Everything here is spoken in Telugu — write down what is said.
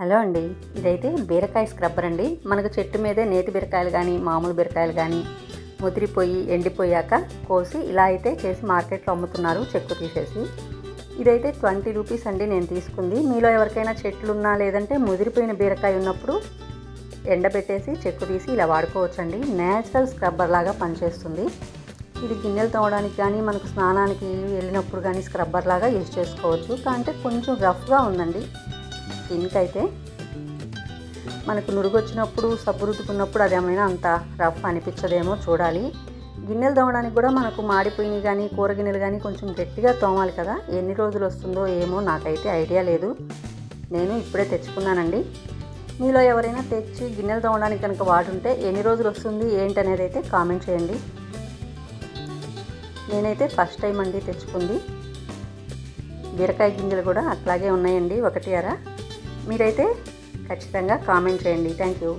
హలో అండి, ఇదైతే బీరకాయ స్క్రబ్బర్ అండి. మనకు చెట్టు మీదే నేతి బీరకాయలు కానీ మామూలు బీరకాయలు కానీ ముదిరిపోయి ఎండిపోయాక కోసి ఇలా అయితే చేసి మార్కెట్లో అమ్ముతున్నారు చెక్కు తీసేసి. ఇదైతే 20 రూపీస్ అండి నేను తీసుకుంది. మీలో ఎవరికైనా చెట్లున్నా లేదంటే ముదిరిపోయిన బీరకాయ ఉన్నప్పుడు ఎండబెట్టేసి చెక్కు తీసి ఇలా వాడుకోవచ్చండి. నేచురల్ స్క్రబ్బర్ లాగా పనిచేస్తుంది. ఇది గిన్నెలు తోమడానికి కానీ మనకు స్నానానికి వెళ్ళినప్పుడు కానీ స్క్రబ్బర్ లాగా యూజ్ చేసుకోవచ్చు. అంటే కొంచెం రఫ్గా ఉందండి స్కిన్కి. అయితే మనకు నురుగు వచ్చినప్పుడు సబ్బు రుద్దుకున్నప్పుడు అదేమైనా అంత రఫ్ అనిపించదేమో చూడాలి. గిన్నెలు తోమడానికి కూడా మనకు మాడిపోయినవి కానీ కూర గిన్నెలు కానీ కొంచెం గట్టిగా తోమాలి కదా. ఎన్ని రోజులు వస్తుందో ఏమో నాకైతే ఐడియా లేదు. నేను ఇప్పుడే తెచ్చుకున్నానండి. మీలో ఎవరైనా తెచ్చి గిన్నెలు తోమడానికి కనుక వాడుంటే ఎన్ని రోజులు వస్తుంది ఏంటనేది అయితే కామెంట్ చేయండి. నేనైతే ఫస్ట్ టైం అండి తెచ్చుకుంది. బీరకాయ గింజలు కూడా అట్లాగే ఉన్నాయండి, ఒకటి అర. మీరైతే ఖచ్చితంగా కామెంట్ చేయండి. Thank you.